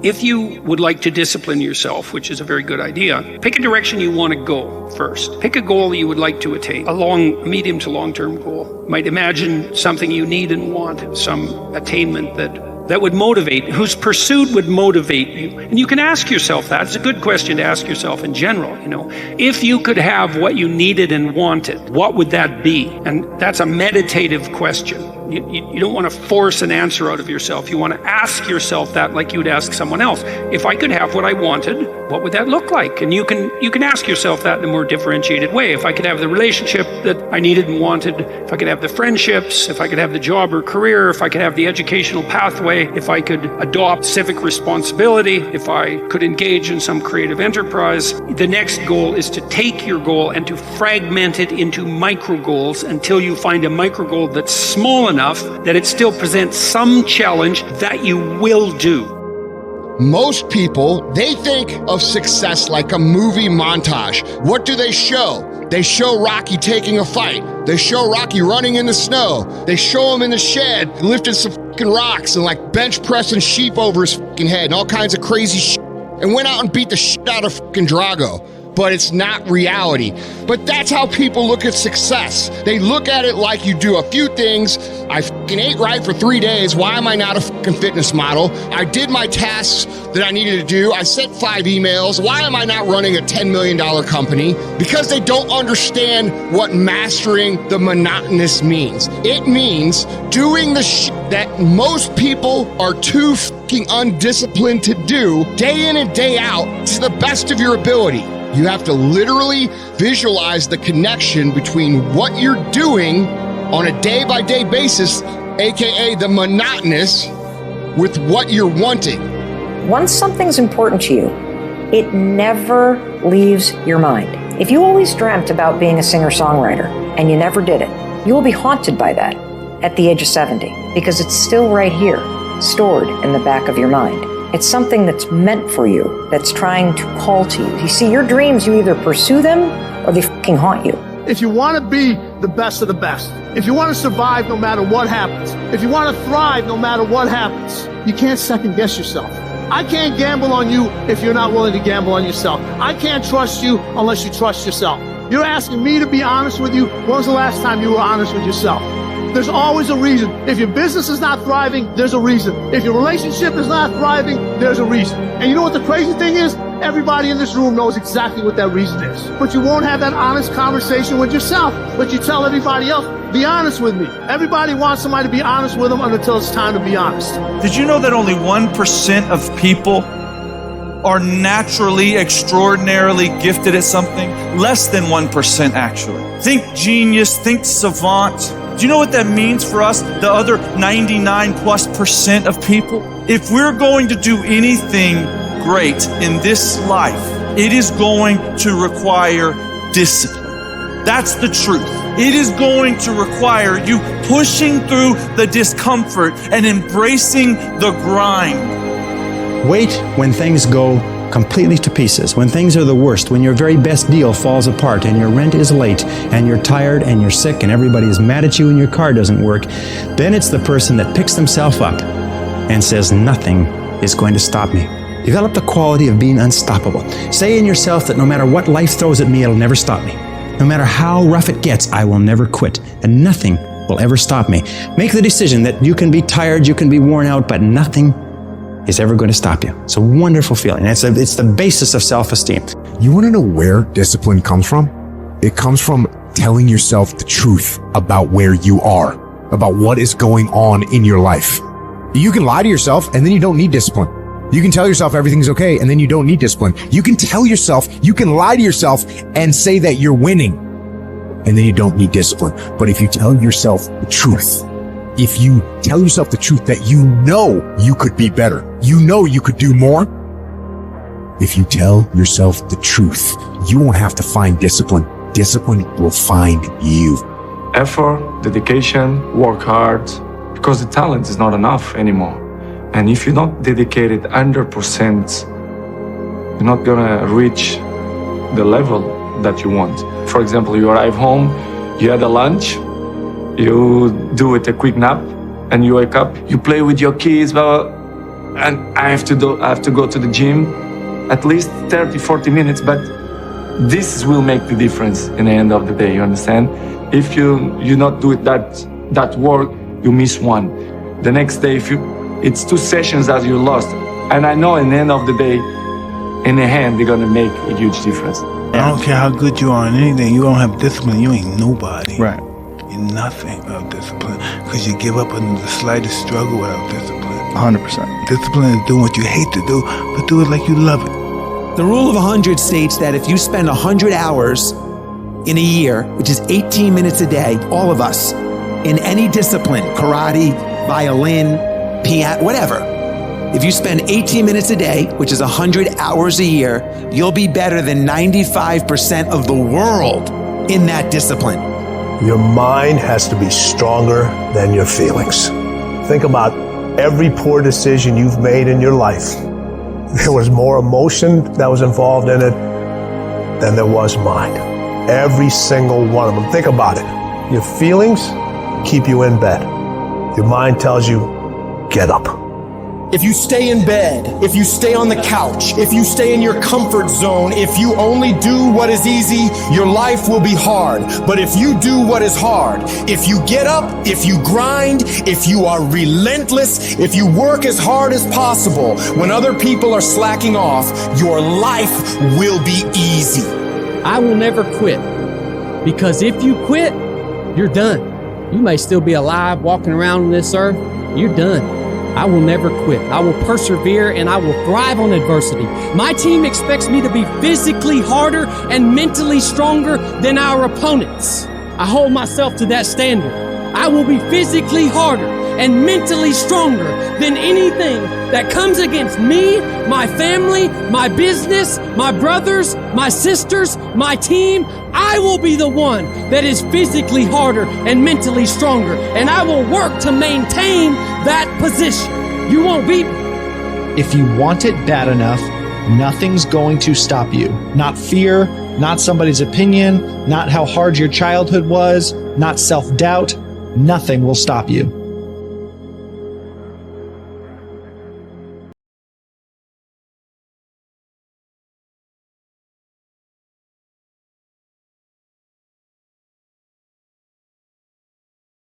If you would like to discipline yourself, which is a very good idea, pick a direction you want to go first. Pick a goal you would like to attain, a medium to long-term goal. You might imagine something you need and want, some attainment that would motivate, whose pursuit would motivate you. And you can ask yourself that. It's a good question to ask yourself in general, If you could have what you needed and wanted, what would that be? And that's a meditative question. You don't want to force an answer out of yourself. You want to ask yourself that like you would ask someone else. If I could have what I wanted, what would that look like? And you can ask yourself that in a more differentiated way. If I could have the relationship that I needed and wanted, if I could have the friendships, if I could have the job or career, if I could have the educational pathway, if I could adopt civic responsibility, if I could engage in some creative enterprise. The next goal is to take your goal and to fragment it into micro goals until you find a micro goal that's small enough that it still presents some challenge that you will do. Most people, they think of success like a movie montage. What do they show? They show Rocky taking a fight. They show Rocky running in the snow. They show him in the shed lifting some fucking rocks and like bench pressing sheep over his fucking head and all kinds of crazy shit, and went out and beat the shit out of fucking Drago. But it's not reality. But that's how people look at success. They look at it like you do a few things. I fucking ate right for 3 days. Why am I not a fucking fitness model? I did my tasks that I needed to do. I sent 5 emails. Why am I not running a $10 million company? Because they don't understand what mastering the monotonous means. It means doing the shit that most people are too fucking undisciplined to do day in and day out to the best of your ability. You have to literally visualize the connection between what you're doing on a day-by-day basis, aka the monotonous, with what you're wanting. Once something's important to you, it never leaves your mind. If you always dreamt about being a singer-songwriter and you never did it, you will be haunted by that at the age of 70 because it's still right here, stored in the back of your mind. It's something that's meant for you, that's trying to call to you. You see, your dreams, you either pursue them or they fucking haunt you. If you want to be the best of the best, if you want to survive no matter what happens, if you want to thrive no matter what happens, you can't second guess yourself. I can't gamble on you if you're not willing to gamble on yourself. I can't trust you unless you trust yourself. You're asking me to be honest with you. When was the last time you were honest with yourself? There's always a reason. If your business is not thriving, there's a reason. If your relationship is not thriving, there's a reason. And you know what the crazy thing is? Everybody in this room knows exactly what that reason is. But you won't have that honest conversation with yourself. But you tell everybody else, be honest with me. Everybody wants somebody to be honest with them until it's time to be honest. Did you know that only 1% of people are naturally, extraordinarily gifted at something? Less than 1% actually. Think genius, think savant. Do you know what that means for us, the other 99+% of people? If we're going to do anything great in this life, it is going to require discipline. That's the truth. It is going to require you pushing through the discomfort and embracing the grind. Wait when things go completely to pieces, when things are the worst, when your very best deal falls apart and your rent is late and you're tired and you're sick and everybody is mad at you and your car doesn't work, then it's the person that picks themselves up and says, nothing is going to stop me. Develop the quality of being unstoppable. Say in yourself that no matter what life throws at me, it'll never stop me. No matter how rough it gets, I will never quit, and nothing will ever stop me. Make the decision that you can be tired, you can be worn out, but nothing is ever going to stop you. It's a wonderful feeling. It's the basis of self-esteem. You want to know where discipline comes from? It comes from telling yourself the truth about where you are, about what is going on in your life. You can lie to yourself and then you don't need discipline. You can tell yourself everything's okay and then you don't need discipline. You can lie to yourself and say that you're winning and then you don't need discipline. But if you tell yourself the truth, if you tell yourself the truth that you know you could be better, you know you could do more, if you tell yourself the truth, you won't have to find discipline. Discipline will find you. Effort, dedication, work hard, because the talent is not enough anymore. And if you don't dedicate it 100%, you're not gonna reach the level that you want. For example, you arrive home, you had a lunch, you do it a quick nap, and you wake up, you play with your kids, blah, blah. and I have to go to the gym at least 30, 40 minutes, but this will make the difference in the end of the day, you understand? If you not do it that work, you miss one. The next day, it's 2 sessions that you lost. And I know in the end of the day, in the hand, they're gonna make a huge difference. I don't care how good you are in anything, you don't have discipline, you ain't nobody. Right. You're nothing without discipline, because you give up on the slightest struggle without discipline. 100%. Discipline is doing what you hate to do, but do it like you love it. The rule of 100 states that if you spend 100 hours in a year, which is 18 minutes a day, all of us, in any discipline, karate, violin, piano, whatever, if you spend 18 minutes a day, which is 100 hours a year, you'll be better than 95% of the world in that discipline. Your mind has to be stronger than your feelings. Think about every poor decision you've made in your life. There was more emotion that was involved in it than there was mind. Every single one of them. Think about it. Your feelings keep you in bed. Your mind tells you, get up. If you stay in bed, if you stay on the couch, if you stay in your comfort zone, if you only do what is easy, your life will be hard. But if you do what is hard, if you get up, if you grind, if you are relentless, if you work as hard as possible, when other people are slacking off, your life will be easy. I will never quit, because if you quit, you're done. You may still be alive walking around on this earth, you're done. I will never quit. I will persevere and I will thrive on adversity. My team expects me to be physically harder and mentally stronger than our opponents. I hold myself to that standard. I will be physically harder and mentally stronger than anything that comes against me, my family, my business, my brothers, my sisters, my team. I will be the one that is physically harder and mentally stronger, and I will work to maintain that position. You won't beat me. If you want it bad enough, nothing's going to stop you. Not fear, not somebody's opinion, not how hard your childhood was, not self-doubt. Nothing will stop you.